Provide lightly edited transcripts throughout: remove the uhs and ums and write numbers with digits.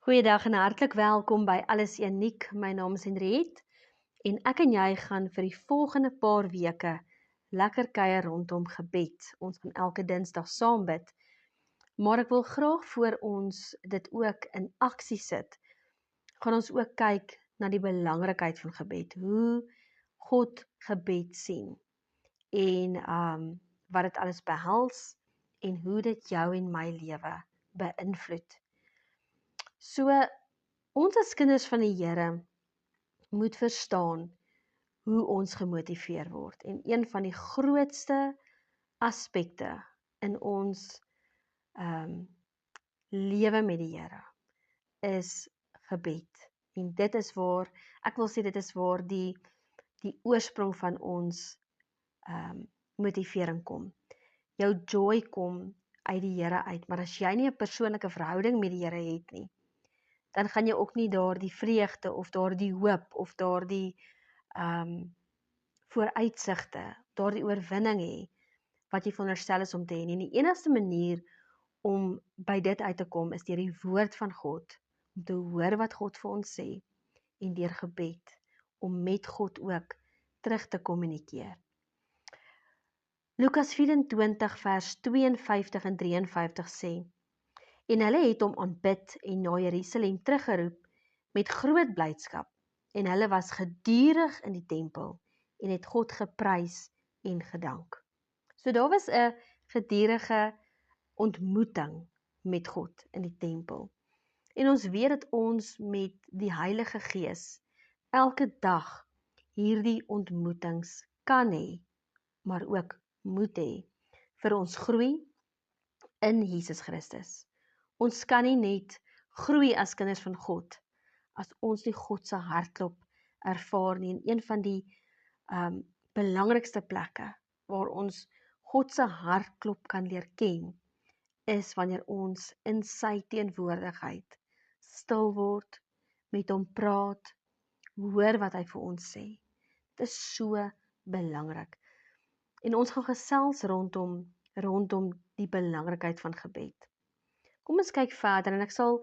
Goeiedag en hartlik welkom by Alles Uniek. My naam is Henriette en ek en jy gaan vir die volgende paar weke lekker kuier rondom gebed. Ons gaan elke Dinsdag saam bid, maar ek wil graag voor ons dit ook in aksie sit, gaan ons ook kyk na die belangrikheid van gebed, hoe God gebed sien en wat dit alles behels en hoe dit jou en my lewe beïnvloed. So, ons as kinders van die Here moet verstaan hoe ons gemotiveer word. En een van die grootste aspekte in ons lewe met die Here is gebed. En dit is waar, ek wil sê dit is waar die oorsprong van ons motivering kom. Jou joy kom uit die Here uit, maar as jy nie 'n persoonlike verhouding met die Here het nie, dan gaan jy ook nie daar die vreugde of daar die hoop of daar die vooruitsigte, daar die oorwinning hê, wat jy veronderstel is om te hê. En die enigste manier om by dit uit te kom is deur die woord van God, om te hoor wat God vir ons sê, en deur gebed, om met God ook terug te kommunikeer. Lukas 24 vers 52 en 53 sê, en hulle het hom aanbid en na Jerusalem teruggeroep met groot blydskap, en hulle was gedurig in die tempel en het God geprys en gedank. So daar was 'n gedurige ontmoeting met God in die tempel. En ons weet dat ons met die Heilige Gees elke dag hierdie ontmoetings kan hê, maar ook moet hê vir ons groei in Jesus Christus. Ons kan nie net groei as kinders van God, as ons nie God se hartklop ervaar nie. En een van die belangrikste plekke waar ons God se hartklop kan leer ken, is wanneer ons in sy teenwoordigheid stil word, met hom praat, hoor wat hy vir ons sê. Dit is so belangrik. En ons gaan gesels rondom die belangrikheid van gebed. Kom ons kyk verder en ek sal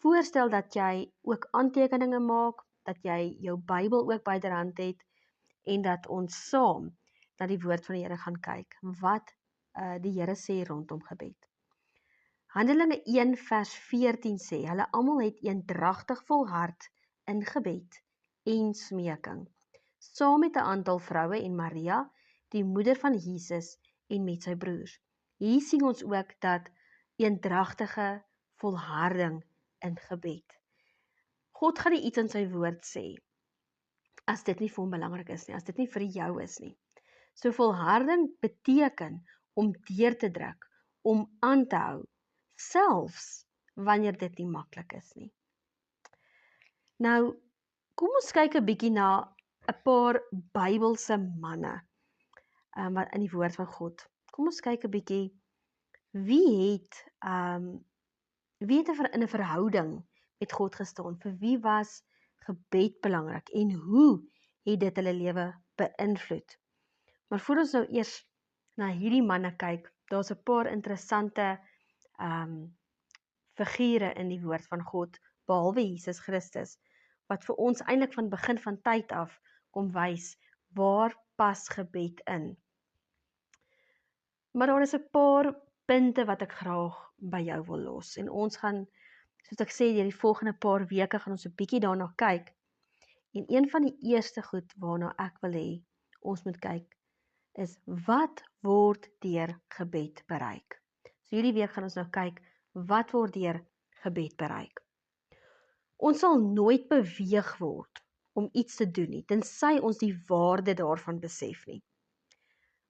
voorstel dat jy ook aantekeninge maak, dat jy jou Bybel ook byderhand het en dat ons saam na die woord van die Here gaan kyk, wat die Here sê rondom gebed. Handelinge 1 vers 14 sê, hulle almal het eendragtig volhard in gebed en smeking, saam met 'n aantal vroue en Maria, die moeder van Jesus en met sy broers. Hier sien ons ook dat eendragtige volharding in gebed. God gaan nie iets in sy woord sê, as dit nie vir hom belangrik is nie, as dit nie vir jou is nie. So volharding beteken om deur te druk, om aan te hou, selfs wanneer dit nie maklik is nie. Nou, kom ons kyk 'n bietjie na 'n paar Bybelse manne, wat in die woord van God. Kom ons kyk 'n bietjie, wie het in 'n verhouding met God gestaan? Vir wie was gebed belangrik en hoe het dit hulle lewe beïnvloed? Maar voor ons nou eers na hierdie manne kyk, daar's 'n paar interessante figure in die woord van God, behalwe Jesus Christus, wat vir ons eintlik van begin van tyd af kom wys, waar pas gebed in? Maar daar is 'n paar punte wat ek graag by jou wil los, en ons gaan, soos ek sê, deur die volgende paar weke gaan ons 'n bietjie daarna kyk, en een van die eerste goed waarna ek wil hê, ons moet kyk, is wat word deur gebed bereik? So hierdie week gaan ons nou kyk, wat word deur gebed bereik? Ons sal nooit beweeg word om iets te doen nie, tensy ons die waarde daarvan besef nie.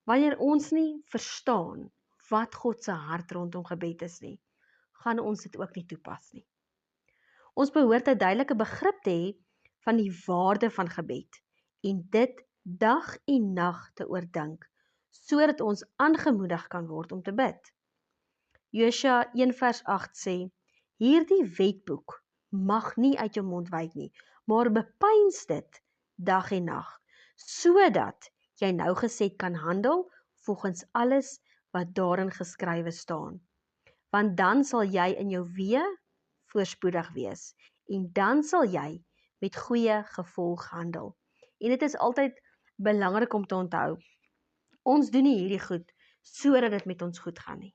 Wanneer ons nie verstaan wat God se hart rondom gebed is nie, gaan ons dit ook nie toepas nie. Ons behoort 'n duidelike begrip te hê van die waarde van gebed en dit dag en nag te oordink, sodat ons aangemoedig kan word om te bid. Josua 1 vers 8 sê, hierdie wetboek mag nie uit jou mond wyk nie, maar bepeins dit dag en nag, sodat jy nougeset kan handel volgens alles wat daarin geskrywe staan. Want dan sal jy in jou weë voorspoedig wees. En dan sal jy met goeie gevolg handel. En dit is altyd belangrik om te onthou. Ons doen nie hierdie goed sodat dit met ons goed gaan nie.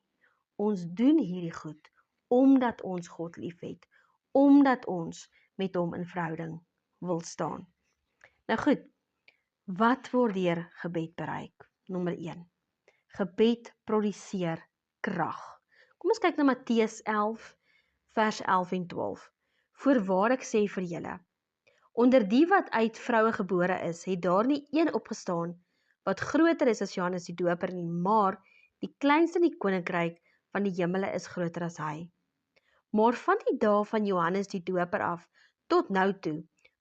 Ons doen hierdie goed omdat ons God liefhet, omdat ons met hom in verhouding wil staan. Nou goed, wat word deur gebed bereik? Nommer 1. Gebed produseer krag. Kom ons kyk na Matteus 11, vers 11 en 12. Voorwaar ek sê vir julle, onder die wat uit vroue gebore is, het daar nie een opgestaan wat groter is as Johannes die Doper nie, maar die kleinste in die koninkryk van die hemele is groter as hy. Maar van die dae van Johannes die Doper af tot nou toe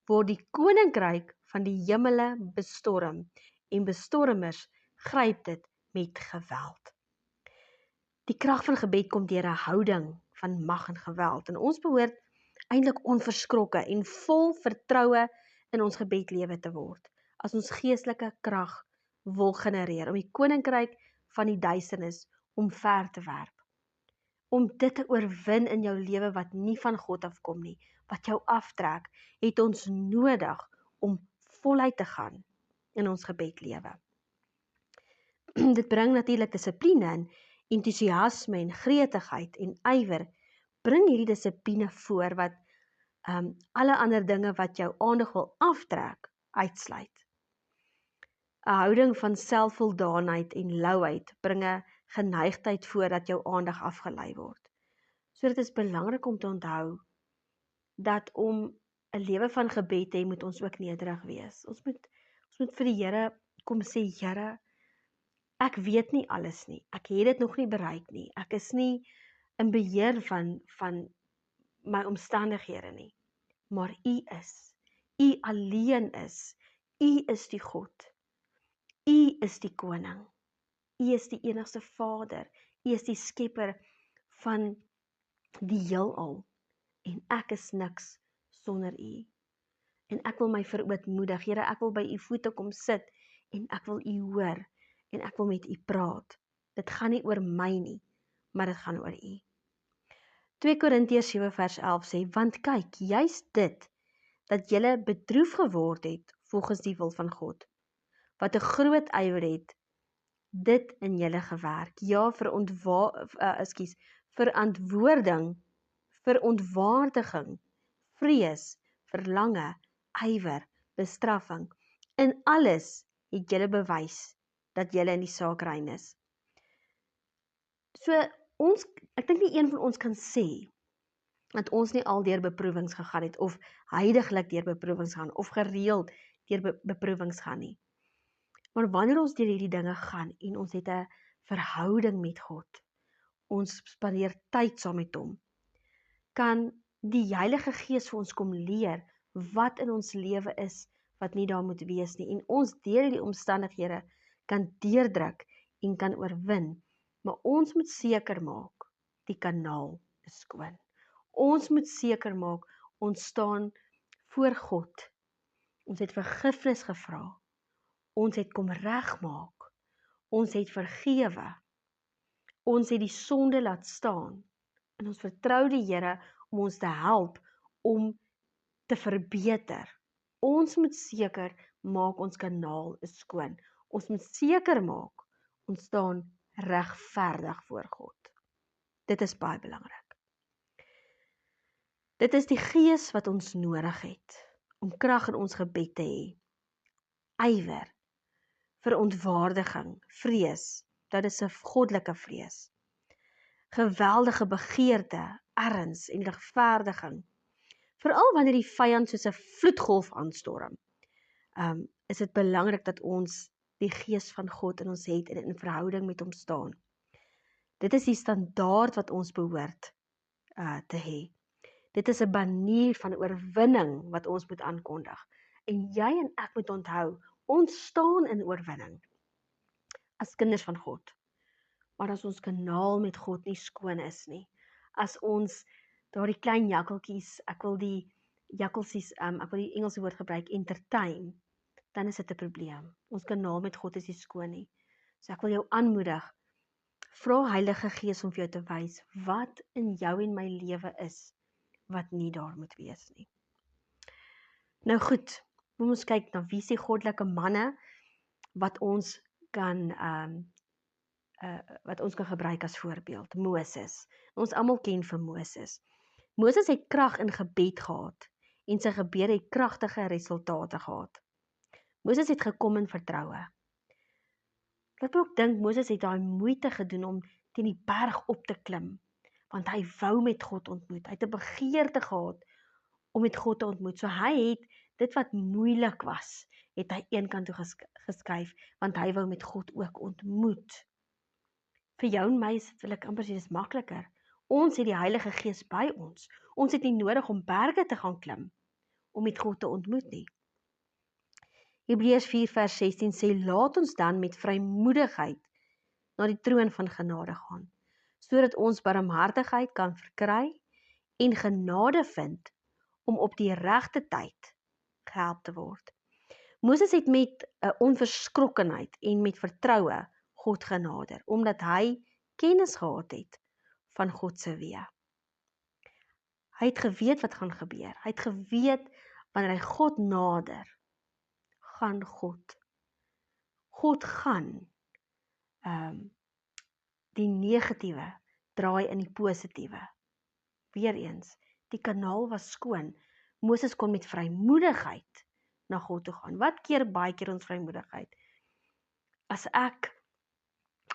word die koninkryk van die hemele bestorm en bestormers gryp dit met geweld. Die krag van gebed kom deur 'n houding van mag en geweld en ons behoort eintlik onverskrokke en vol vertroue in ons gebedlewe te word as ons geestelike krag wil genereer om die koninkryk van die duisternis omver te werp. Om dit te oorwin in jou lewe wat nie van God afkom nie, wat jou aftrek, het ons nodig om voluit te gaan in ons gebedlewe. Dit bring natuurlik dissipline en entoesiasme en gretigheid en ywer bring hierdie dissipline voor wat alle ander dinge wat jou aandag wil aftrek, uitsluit. 'n Houding van selfvoldaanheid en louheid bring 'n geneigtheid voor dat jou aandag afgelei word. So dit is belangrik om te onthou dat om 'n lewe van gebed te hê, moet ons ook nederig wees. Ons moet vir die Here kom sê, Here, ek weet nie alles nie. Ek het dit nog nie bereik nie. Ek is nie in beheer van my omstandighede nie. Maar U is. U alleen is. U is die God. U is die koning. U is die enigste Vader. U is die skepper van die heelal. En ek is niks sonder U. En ek wil my verootmoedig. Here, ek wil by U voete kom sit en ek wil U hoor en ek wil met U praat. Dit gaan nie oor my nie, maar dit gaan oor U. 2 Korintiërs 7 vers 11 sê, want kyk, juist dit, dat julle bedroef geword het, volgens die wil van God, wat 'n groot ywer het, dit in julle gewerk. Ja, verantwoording, verontwaardiging, vrees, verlange, ywer, bestraffing. In alles het julle bewys dat julle in die saak rein is. So ek dink nie een van ons kan sê dat ons nie al deur beproewings gegaan het of huidiglik deur beproewings gaan of gereeld deur beproewings gaan nie. Maar wanneer ons deur hierdie dinge gaan en ons het 'n verhouding met God, ons spandeer tyd saam met hom, kan die Heilige Gees vir ons kom leer wat in ons lewe is wat nie daar moet wees nie en ons deur die omstandighede kan deurdruk en kan oorwin. Maar ons moet seker maak die kanaal is skoon. Ons moet seker maak ons staan voor God. Ons het vergifnis gevra. Ons het kom regmaak. Ons het vergewe. Ons het die sonde laat staan. En ons vertrou die Here om ons te help om te verbeter. Ons moet seker maak ons kanaal is skoon. Ons moet seker maak ons staan regverdig voor God. Dit is baie belangrik. Dit is die Gees wat ons nodig het om krag in ons gebed te hê. Ywer, verontwaardiging, vrees, dit is 'n goddelike vrees. Geweldige begeerte, erns en regverdiging. Veral wanneer die vyand soos 'n vloedgolf aanstorm, is dit belangrik dat ons die Gees van God in ons het en in verhouding met hom staan. Dit is die standaard wat ons behoort te hê. Dit is 'n banier van oorwinning wat ons moet aankondig. En jy en ek moet onthou, ons staan in oorwinning as kinders van God. Maar as ons kanaal met God nie skoon is nie, as ons daardie klein jakkeltjies, ek wil die Engelse woord gebruik, entertain, dan is dit 'n probleem. Ons kanaal met God is nie skoon nie. So ek wil jou aanmoedig, vra Heilige Gees om vir jou te wys wat in jou en my lewe is wat nie daar moet wees nie. Nou goed, ons kyk na wie is die goddelike manne wat ons kan gebruik as voorbeeld. Moses. Ons almal ken vir Moses. Moses het krag in gebed gehad en sy gebede het kragtige resultate gehad. Moses het gekom in vertroue. Laat my ook dink, Moses het daai moeite gedoen om teen die berg op te klim, want hy wou met God ontmoet. Hy het 'n begeerte gehad om met God te ontmoet. So hy het dit wat moeilik was, het hy eenkant toe geskuif, want hy wou met God ook ontmoet. Vir jou en my wil ek amper sê, dis makliker. Ons het die Heilige Gees by ons. Ons het nie nodig om berge te gaan klim, om met God te ontmoet nie. Hebreërs 4 vers 16 sê, laat ons dan met vrymoedigheid na die troon van genade gaan, sodat ons barmhartigheid kan verkry en genade vind om op die regte tyd gehelp te word. Moses het met 'n onverskrokkenheid en met vertroue God genader, omdat hy kennis gehad het van God se weë. Hy het geweet wat gaan gebeur. Hy het geweet wanneer hy God nader, gaan God gaan die negatiewe draai in die positiewe. Weereens, die kanaal was skoon. Moses kon met vrymoedigheid na God toe gaan. Wat keer baie keer ons vrymoedigheid? As ek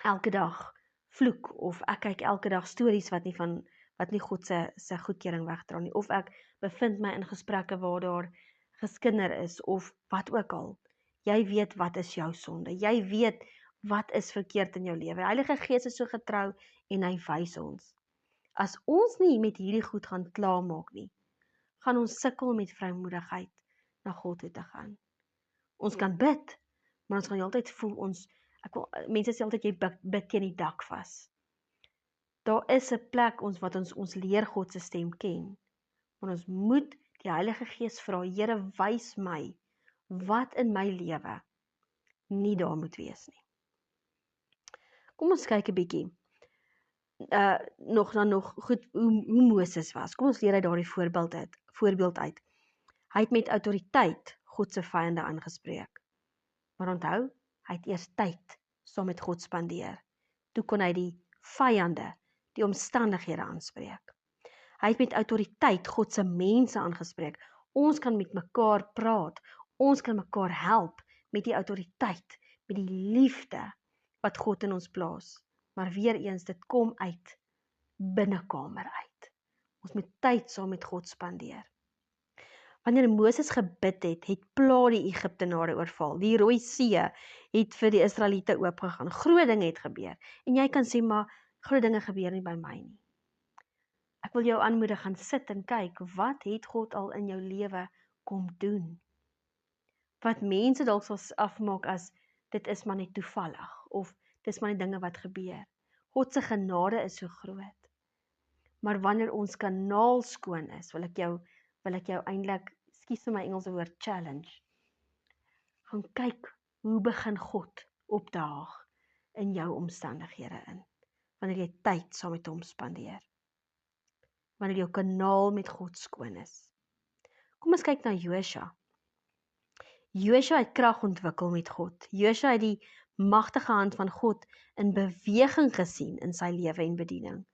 elke dag vloek, of ek kyk elke dag stories wat nie God se goedkeuring wegdra nie, of ek bevind my in gesprekke waar daar geskinder is, of wat ook al. Jy weet wat is jou sonde. Jy weet wat is verkeerd in jou lewe. Die Heilige Gees is so getrou en hy wys ons. As ons nie met hierdie goed gaan klaarmaak nie, gaan ons sukkel met vrymoedigheid na God toe te gaan. Ons kan bid, maar ons gaan altyd voel mense sê altyd jy bid teen die dak vas. Daar is 'n plek wat ons leer God se stem ken. Maar ons moet die Heilige Gees vra, Here, wys my wat in my lewe nie daar moet wees nie. Kom ons kyk 'n bietjie. Nog goed hoe Moses was. Kom ons leer uit daardie voorbeeld uit. Hy het met autoriteit God se vyande aangespreek. Maar onthou, hy het eers tyd saam met God spandeer. Toe kon hy die vyande, die omstandighede aanspreek. Hy het met autoriteit God se mense aangespreek. Ons kan met mekaar praat. Ons kan mekaar help met die autoriteit, met die liefde wat God in ons plaas. Maar weer eens, dit kom uit binnekamer uit. Ons moet tyd saam met God spandeer. Wanneer Moses gebid het pla die Egiptenare oorval. Die Rooi See het vir die Israeliete oopgegaan. Groot dinge het gebeur. En jy kan sê, maar groot dinge gebeur nie by my nie. Ek wil jou aanmoedig, gaan sit en kyk, wat het God al in jou lewe kom doen? Wat mense dalk sal afmaak as, dit is maar net toevallig, of dis maar die dinge wat gebeur. God se genade is so groot. Maar wanneer ons kanaal skoon is, wil ek jou eintlik, ekskuus vir my Engelse woord, challenge. Gaan kyk, hoe begin God opdaag in jou omstandighede in. Wanneer jy tyd saam met hom spandeer. Wanneer jou kanaal met God skoon is. Kom ons kyk na Josua. Josua het krag ontwikkel met God. Josua het die magtige hand van God in beweging gesien in sy lewe en bediening.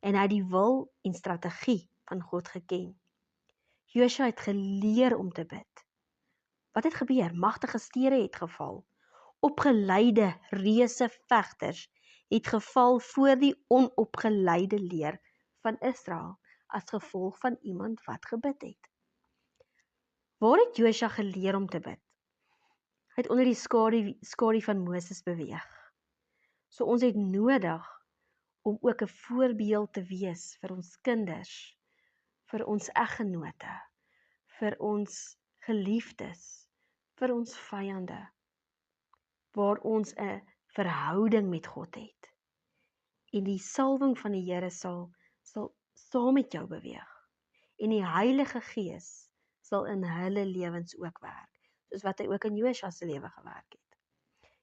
En hy het die wil en strategie van God geken. Josua het geleer om te bid. Wat het gebeur? Magtige stede het geval. Opgeleide reuse vegters het geval voor die onopgeleide leer van Israel as gevolg van iemand wat gebid het. Waar het Josua geleer om te bid? Hy het onder die skadu van Moses beweeg. So ons het nodig om ook 'n voorbeeld te wees vir ons kinders, vir ons eggenote, vir ons geliefdes, vir ons vyande, waar ons 'n verhouding met God het. En die salwing van die Here sal saam met jou beweeg. En die Heilige Gees sal in hulle lewens ook werk, soos wat hy ook in Josua se lewe gewerk het.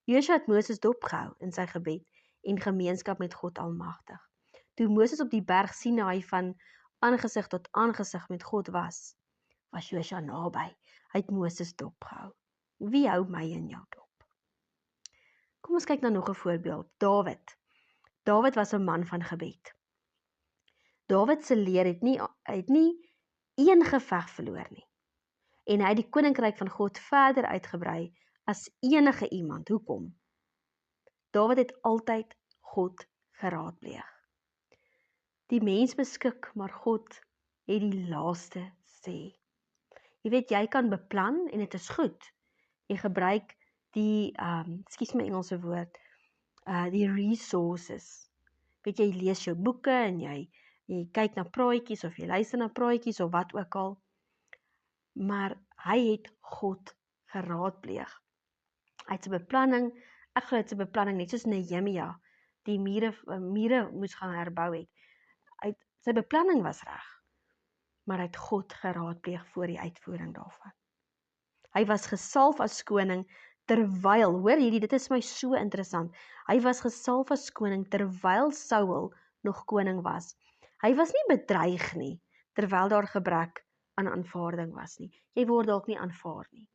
Josua het Moses dopgehou in sy gebed en gemeenskap met God Almagtig. Toe Moses op die berg Sinaï van aangesig tot aangesig met God was Josua naby. Hy het Moses dopgehou. Wie hou my en jou dop? Kom ons kyk na nog 'n voorbeeld. Dawid was 'n man van gebed. Dawid se leer het nie een geveg verloor nie. En hy het die koninkryk van God verder uitgebrei as enige iemand. Hoekom? Dawid het altyd God geraadpleeg. Die mens beskik, maar God het die laaste sê. Jy weet, jy kan beplan en dit is goed. Jy gebruik die, ekskuus my Engelse woord, die resources. Weet jy lees jou boeke en jy kyk na praatjies of jy luister na praatjies of wat ook al. Maar hy het God geraadpleeg. Hy het sy beplanning, ek glo sy beplanning net soos Nehemia, die mure moes gaan herbou het. Sy beplanning was reg, maar hy het God geraadpleeg voor die uitvoering daarvan. Hy was gesalf as koning terwyl, hoor hierdie, dit is my so interessant, hy was gesalf as koning terwyl Saul nog koning was. Hy was nie bedreig nie, terwyl daar gebrek aan aanvaarding was nie. Jy word dalk nie aanvaar nie.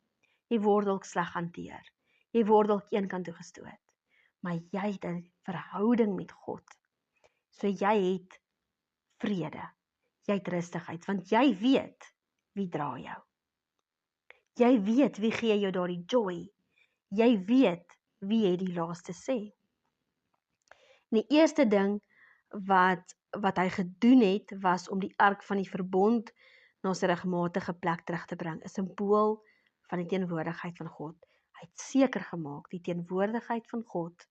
Jy word dalk sleg hanteer. Jy word dalk een kant toe gestoot. Maar jy het 'n verhouding met God. So jy het vrede. Jy het rustigheid, want jy weet wie dra jou. Jy weet wie gee jou daardie joy. Jy weet wie het die laaste sê. En die eerste ding wat hy gedoen het, was om die ark van die verbond na sy regmatige plek terug te bring, 'n simbool van die teenwoordigheid van God. Hy het seker gemaak, die teenwoordigheid van God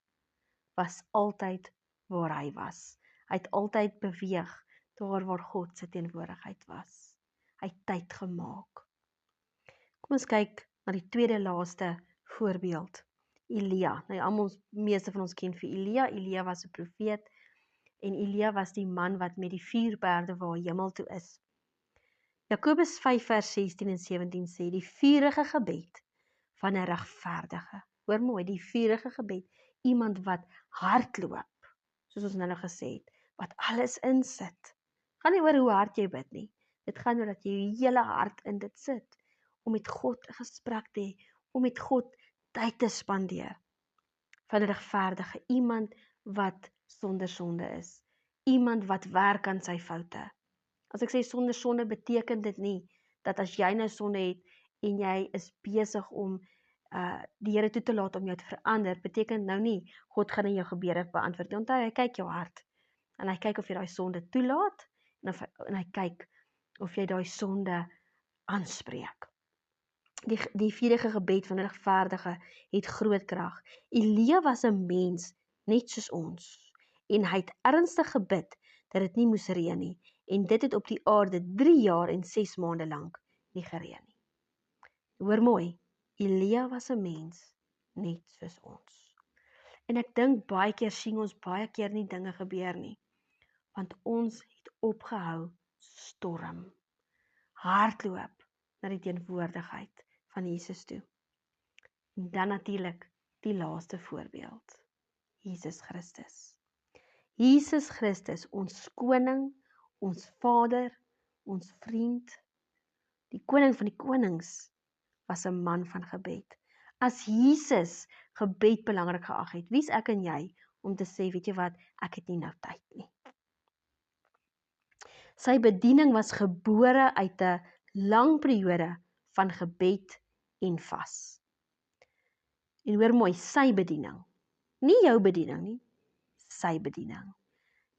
was altyd waar hy was. Hy het altyd beweeg daar waar God se teenwoordigheid was. Hy het tyd gemaak. Kom ons kyk na die tweede laaste voorbeeld. Elia. Nou meeste van ons ken vir Elia. Elia was 'n profeet en Elia was die man wat met die 4 perde waar hemel toe is. Jakobus 5 vers 16 en 17 sê, die vurige gebed van 'n regverdige. Hoor mooi, die vurige gebed, iemand wat hardloop, soos ons nou gesê het, wat alles insit. Gaan nie oor hoe hard jy bid nie. Dit gaan oor dat jy jou hele hart in dit sit, om met God 'n gesprek te hê, om met God tyd te spandeer. Van 'n regverdige, iemand wat sonder sonde is, iemand wat werk aan sy foute. As ek sê sonder sonde, beteken dit nie dat as jy nou sonde het en jy is besig om die Here toe te laat om jou te verander, beteken nou nie God gaan in jou gebede beantwoord. Onthou, hy kyk jou hart en hy kyk of jy daai sonde toelaat en hy kyk of jy daai sonde aanspreek. Die vurige gebed van 'n regverdige het groot krag. Elia was 'n mens net soos ons en hy het ernstig gebid dat dit nie moes reën nie, en dit het op die aarde 3 jaar en 6 maande lank nie gereën nie. Hoor mooi, Elia was 'n mens net soos ons. En ek dink baie keer sien ons baie keer nie dinge gebeur nie, want ons het opgehou storm, hardloop na die teenwoordigheid van Jesus toe. En dan natuurlik die laaste voorbeeld, Jesus Christus. Jesus Christus, ons koning, ons Vader, ons vriend, die koning van die konings, was 'n man van gebed. As Jesus gebed belangrik geag het, wie's ek en jy om te sê, weet jy wat, ek het nie nou tyd nie. Sy bediening was gebore uit 'n lang periode van gebed en vas. En hoor mooi, sy bediening, nie jou bediening nie, sy bediening.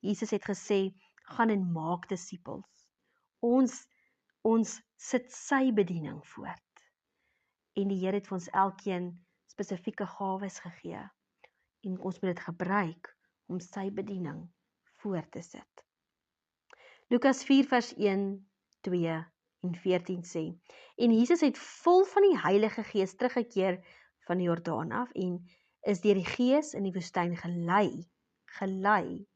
Jesus het gesê, gaan en maak disippels. Ons sit sy bediening voort. En die Here het vir ons elkeen spesifieke gawes gegee. En ons moet dit gebruik om sy bediening voort te sit. Lukas 4 vers 1, 2 en 14 sê, en Jesus het vol van die Heilige Gees teruggekeer van die Jordaan af en is deur die Gees in die woestyn gelei,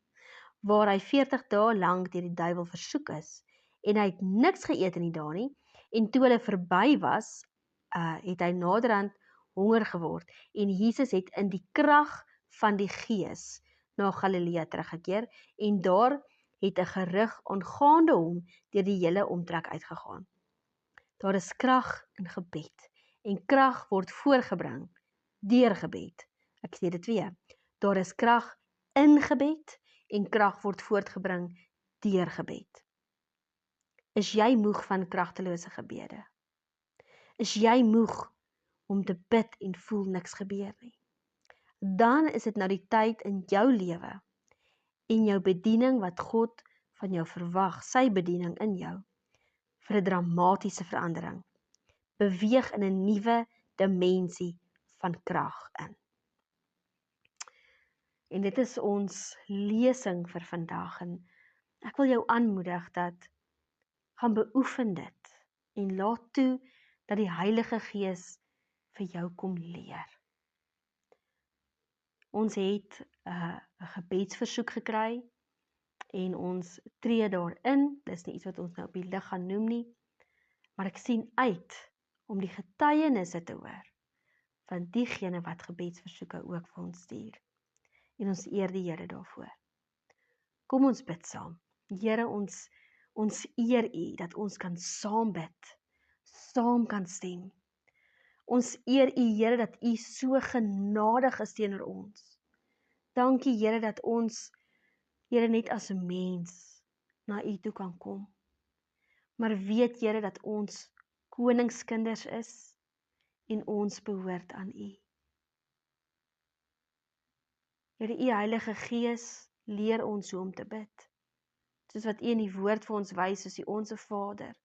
waar hy 40 dae lank deur die duiwel versoek is, en hy het niks geëet in die dae nie, en toe hulle verby was, het hy naderhand honger geword, en Jesus het in die krag van die Gees na Galilea teruggekeer, en daar het 'n gerug aangaande hom deur die hele omtrek uitgegaan. Daar is krag in gebed, en krag word voorgebring deur gebed. Ek sê dit weer. Daar is krag in gebed, en krag word voortgebring deur gebed. Is jy moeg van kragtelose gebede? Is jy moeg om te bid en voel niks gebeur nie? Dan is dit nou die tyd in jou lewe en jou bediening wat God van jou verwag, sy bediening in jou, vir 'n dramatiese verandering. Beweeg in 'n nuwe dimensie van krag in. En dit is ons lesing vir vandag, en ek wil jou aanmoedig dat gaan beoefen dit en laat toe dat die Heilige Gees vir jou kom leer. Ons het 'n gebedsversoek gekry en ons tree daarin. Dis nie iets wat ons nou op die lig gaan noem nie, maar ek sien uit om die getuienisse te hoor van diegene wat gebedsversoeke ook vir ons stuur. En ons eer die Here daarvoor. Kom ons bid saam. Here, ons eer U dat ons kan saam bid, saam kan stem. Ons eer U, Here, dat U so genadig is teenoor ons. Dankie, Here, dat ons, Here, net as 'n mens na U toe kan kom. Maar weet, Here, dat ons koningskinders is en ons behoort aan U. Here, U Heilige Gees leer ons hoe om te bid. Soos wat U in die woord vir ons wys, soos die Onse Vader.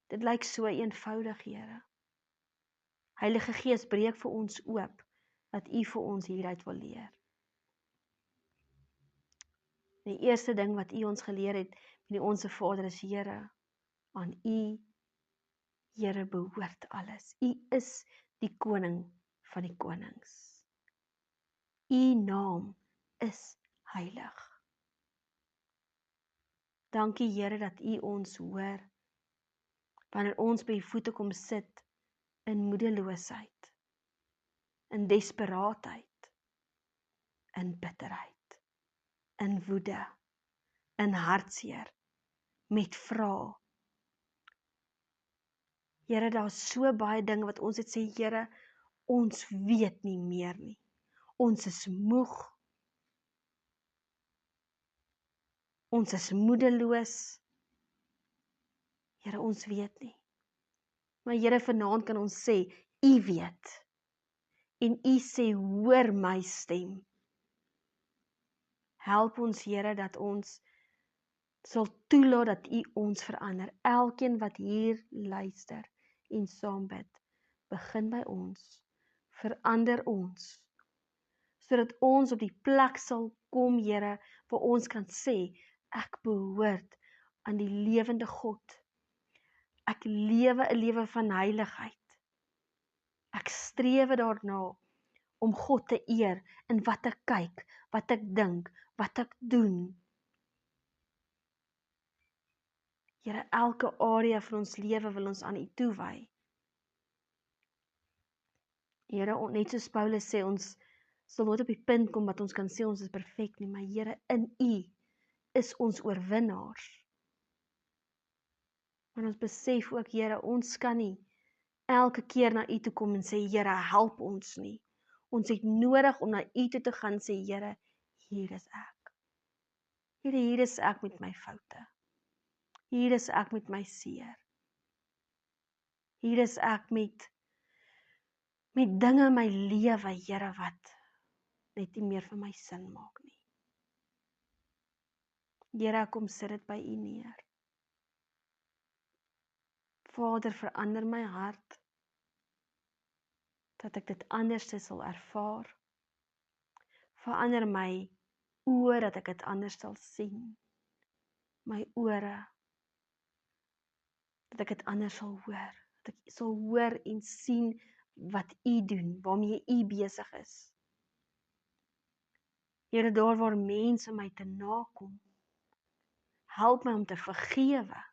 Dit lyk so eenvoudig, Here. Heilige Gees, breek vir ons oop, dat U vir ons hieruit wil leer. Die eerste ding wat U ons geleer het, met die Onse Vader is, Here, aan U, Here, behoort alles. U is die koning van die konings. U naam is heilig. Dankie, Here, dat U ons hoor, wanneer ons by U voete kom sit, in moedeloosheid, in desperaatheid, in bitterheid, in woede, in hartseer, met vrae. Here, daar is so baie dinge wat ons het sê, Here, ons weet nie meer nie. Ons is moeg. Ons is moedeloos. Here, ons weet nie. Maar Here, vanaand kan ons sê, U weet. En U sê, hoor my stem. Help ons, Here, dat ons sal toelaat dat U ons verander. Elkeen wat hier luister en saam bid, begin by ons. Verander ons. Sodat ons op die plek sal kom, Here, waar ons kan sê, ek behoort aan die lewende God. Ek lewe 'n lewe van heiligheid. Ek streef daarna om God te eer in wat ek kyk, wat ek dink, wat ek doen. Here, elke area van ons lewe wil ons aan U toewy. Here, net soos Paulus sê, ons sal nooit op die punt kom wat ons kan sê ons is perfek nie, maar Here, in U is ons oorwinnaars. Maar ons besef ook, Here, ons kan nie elke keer na U toe kom en sê, Here, help ons nie. Ons het nodig om na U toe te gaan sê, Here, hier is ek. Here, hier is ek met my foute. Hier is ek met my seer. Hier is ek met dinge in my lewe, Here, wat net nie meer vir my sin maak nie. Here, ek kom sit dit by U neer. Vader, verander my hart, dat ek dit anders sal ervaar. Verander my oë, dat ek dit anders sal sien. My ore, dat ek dit anders sal hoor. Dat ek sal hoor en sien wat U doen, waarmee U besig is. Here, daar waar mense my te nakom, help my om te vergewe.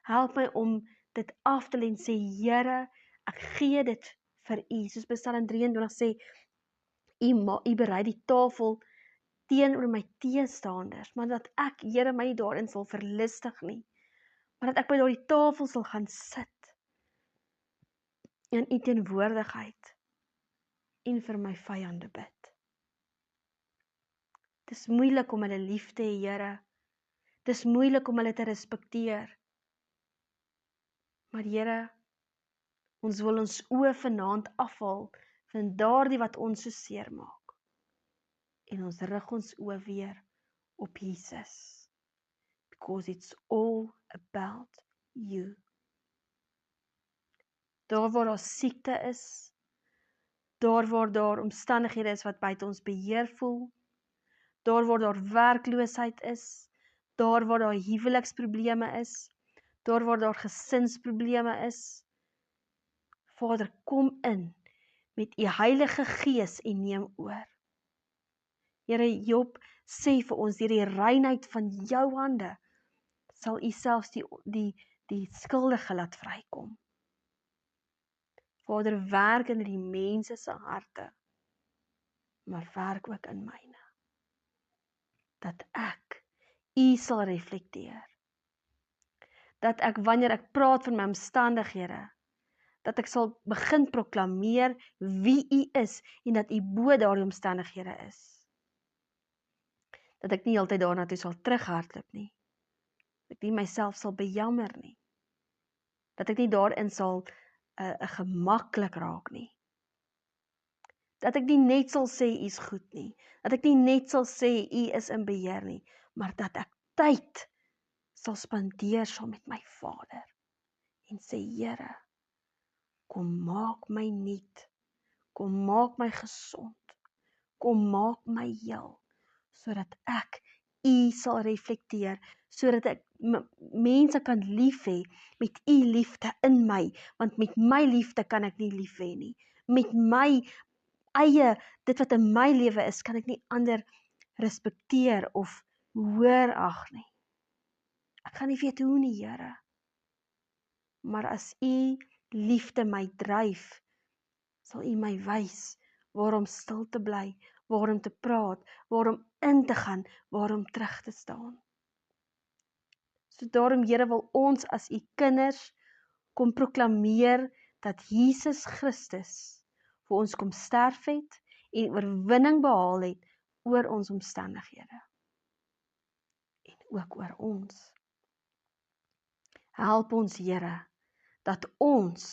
Help my om dit af te lê en sê, Here, ek gee dit vir U. Soos Psalm 23 sê, U berei die tafel teenoor my teenstanders, maar dat ek, Here, my nie daarin sal verlustig nie, maar dat ek by daardie tafel sal gaan sit, in U teenwoordigheid, en vir my vyande bid. Het is moeilik om hulle lief te hê, Here, het is moeilik om hulle te respekteer, maar Here, ons wil ons oë vanaand afhaal, van daardie wat ons so seer maak, en ons rig ons oë weer op Jesus, because it's all about you. Daar waar daar siekte is, daar waar daar omstandighede is wat buite ons beheer voel, daar waar daar werkloosheid is, daar waar daar huweliksprobleme is, daar waar daar gesinsprobleme is, Vader, kom in met U Heilige Gees en neem oor. Here, Job sê vir ons, deur die reinheid van jou hande, sal U selfs die skuldige laat vrykom. Vader, werk in die mense se harte, maar werk ook in myne. Dat ek U sal reflekteer. Dat ek, wanneer ek praat van my omstandighede, dat ek sal begin proklameer wie U is, en dat U bo daardie omstandighede is. Dat ek nie altyd daarna toe sal terughardloop nie. Dat ek nie myself sal bejammer nie. Dat ek nie daarin sal gemaklik raak nie. Dat ek nie net sal sê U is goed nie. Dat ek nie net sal sê U is in beheer nie, maar dat ek tyd sal spandeer saam met my Vader en sê, Here, kom maak my nuut, kom maak my gesond, kom maak my heel, sodat ek U sal reflekteer, sodat ek mense kan lief hê met U liefde in my, want met my liefde kan ek nie lief hê nie. Met my eie, dit wat in my lewe is, kan ek nie ander respekteer of hoor ag nie. Ek gaan nie weet hoe nie, Here. Maar as U liefde my dryf, sal U my wys waarom stil te bly, waarom te praat, waarom in te gaan, waarom terug te staan. So daarom, Here, wil ons as U kinders kom proklameer dat Jesus Christus vir ons kom sterf het en oorwinning behaal het oor ons omstandighede en ook oor ons. Help ons, Here, dat ons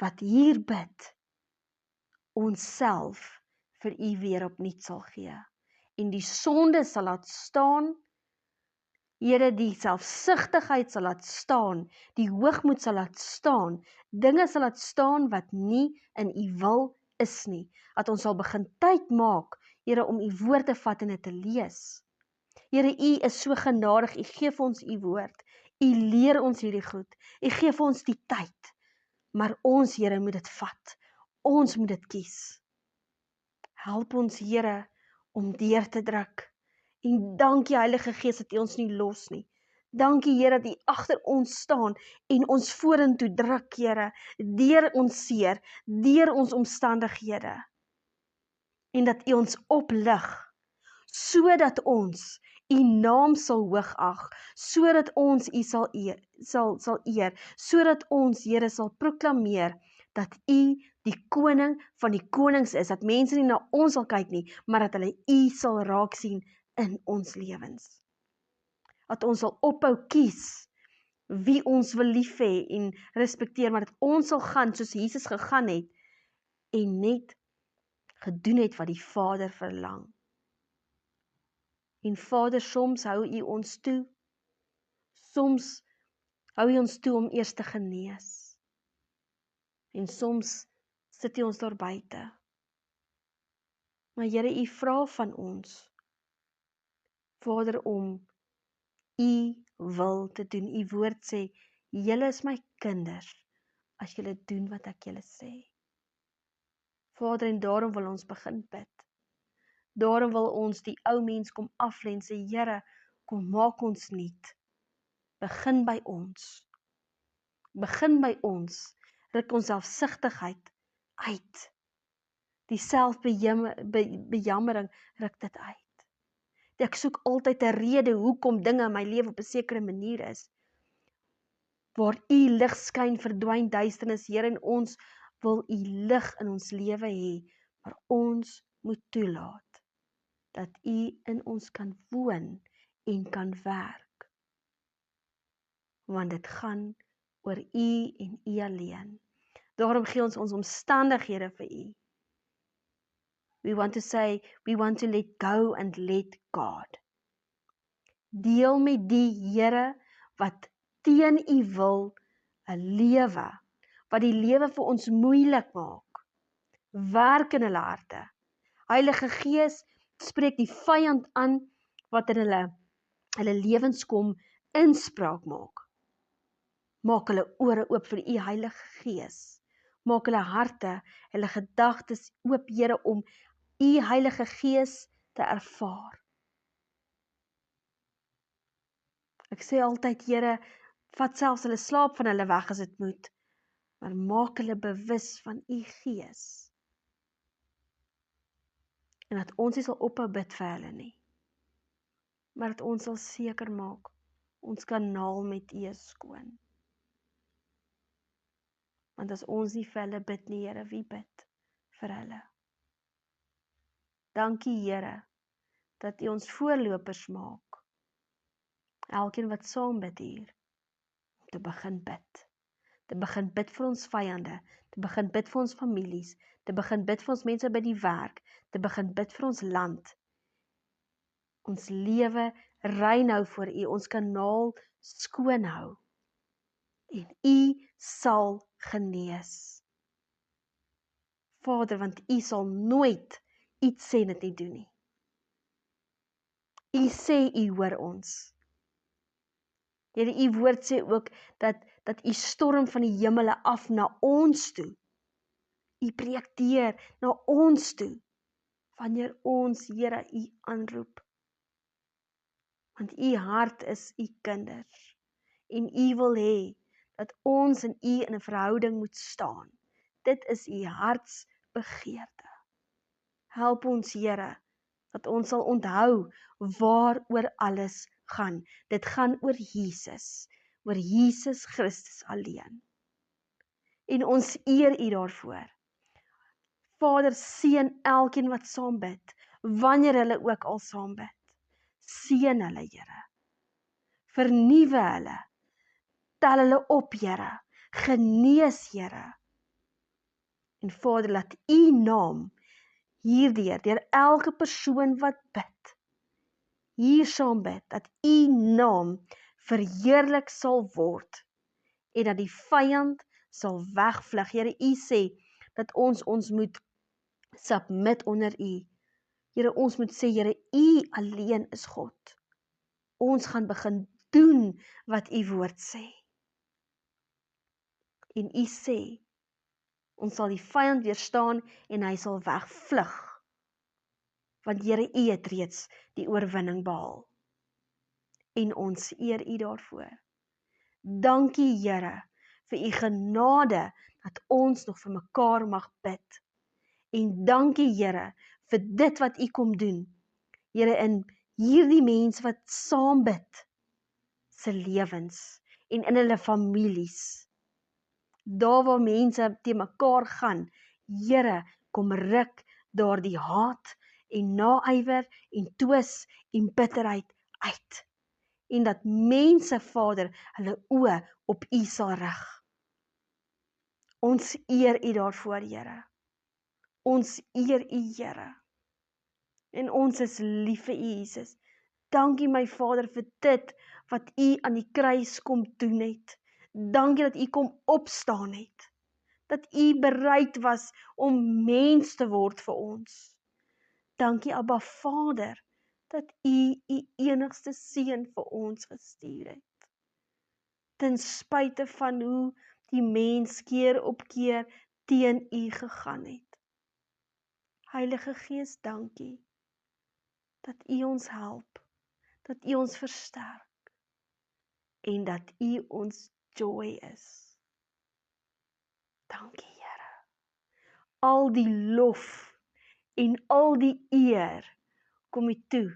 wat hier bid, onsself vir U weer opnuut sal gee en die sonde sal laat staan, Here, die selfsugtigheid sal laat staan, die hoogmoed sal laat staan, dinge sal laat staan wat nie in U wil is nie, dat ons sal begin tyd maak, Here, om U woord te vat en dit te lees. Here, U is so genadig, U gee vir ons U woord, U leer ons hierdie goed, U gee vir ons die tyd, maar ons, Here, moet dit vat, ons moet dit kies. Help ons, Here, om deur te druk, en dankie Heilige Gees dat U ons nie los nie. Dankie, Here, dat U agter ons staan en ons vorentoe druk, Here, deur ons seer, deur ons omstandighede. En dat U ons oplig, sodat ons U naam sal hoog ag, sodat ons U sal eer, sodat ons, Here, sal proklameer dat U die koning van die konings is, dat mense nie na ons sal kyk nie, maar dat hulle U sal raak sien in ons lewens. Dat ons sal ophou kies wie ons wil lief hê en respekteer, maar dat ons sal gaan soos Jesus gegaan het en net gedoen het wat die Vader verlang. En Vader, soms hou U ons toe, soms hou U ons toe om eers te genees. En soms sit U ons daar buite. Maar Here, U vra van ons, Vader, om U wil te doen. U woord sê, julle is my kinders, as julle doen wat ek julle sê. Vader, en daarom wil ons begin bid. Daarom wil ons die ou mens kom aflê en sê, Here, kom maak ons nuut. Begin by ons. Begin by ons. Ruk ons selfsugtigheid uit. Die selfbejammering, ruk dit uit. Ek soek altyd 'n rede hoekom dinge in my lewe op 'n sekere manier is. Waar U lig skyn, verdwyn duisternis, Here, en ons wil U lig in ons lewe hê, maar ons moet toelaat dat U in ons kan woon en kan werk, want dit gaan oor U en U alleen. Daarom gee ons omstandighede vir U. We want to say, we want to let go and let God. Deel met die Here wat teen U wil 'n lewe, wat die lewe vir ons moeilik maak. Werk in hulle harte. Heilige Gees spreek die vyand aan wat in hulle lewens kom inspraak maak. Maak hulle ore oop vir U Heilige Gees. Maak hulle harte, hulle gedagtes oop, Here, om U Heilige Gees te ervaar. Ek sê altyd, Here, vat selfs hulle slaap van hulle weg as dit moet, maar maak hulle bewus van U Gees. En dat ons nie sal ophou bid vir hulle nie, maar dat ons sal seker maak, ons kanaal met U is skoon. Want as ons nie vir hulle bid nie, Here, wie bid vir hulle? Dankie, Here, dat U ons voorlopers maak. Elkeen wat saam bid hier, om te begin bid. Te begin bid vir ons vyande, te begin bid vir ons families, te begin bid vir ons mense by die werk, te begin bid vir ons land. Ons lewe rein hou voor U, ons kanaal skoon hou. En U sal genees. Vader, want U sal nooit iets sê en dit nie doen nie. U sê U hoor ons. Here, U woord sê ook dat U storm van die hemele af na ons toe. U breek deur na ons toe, wanneer ons, Here, U aanroep. Want U hart is U kinders, en U wil hê dat ons en U in 'n verhouding moet staan. Dit is U hartsbegeerte. Help ons, Here, dat ons sal onthou waaroor alles gaan. Dit gaan oor Jesus Christus alleen. En ons eer U daarvoor. Vader, seën elkeen wat saam bid, wanneer hulle ook al saam bid. Seën hulle, Here. Vernuwe hulle. Tel hulle op, Here. Genees, Here. En Vader, laat U naam hierdeur, deur elke persoon wat bid, hier saam bid, dat U naam verheerlik sal word, en dat die vyand sal wegvlug. Here, U sê, dat ons moet submit onder U. Here, ons moet sê, Here, U alleen is God. Ons gaan begin doen wat U woord sê. En U sê, ons sal die vyand weerstaan en hy sal wegvlug. Want Here, U het reeds die oorwinning behaal. En ons eer U daarvoor. Dankie, Here, vir U genade, dat ons nog vir mekaar mag bid. En dankie, Here, vir dit wat U kom doen. Here, in hierdie mense wat saam bid, se lewens, en in hulle families. Daar waar mense te mekaar gaan, Here, kom ruk daardie haat, en naaiwer, en twis, en bitterheid uit. En dat mense, Vader, hulle oë op U sal rig. Ons eer U daarvoor, Here. Ons eer U, Here. En ons is lief vir U, Jesus. Dankie, my Vader, vir dit wat U aan die kruis kom doen het. Dankie dat U kom opstaan het. Dat U bereid was om mens te word vir ons. Dankie, Abba Vader, dat U U enigste seun vir ons gestuur het. Ten spyte van hoe die mens keer op keer teen U gegaan het. Heilige Gees, dankie dat U ons help, dat U ons versterk en dat U ons joy is. Dankie, Here. Al die lof en al die eer kom U toe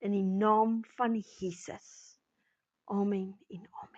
in die naam van Jesus. Amen en amen.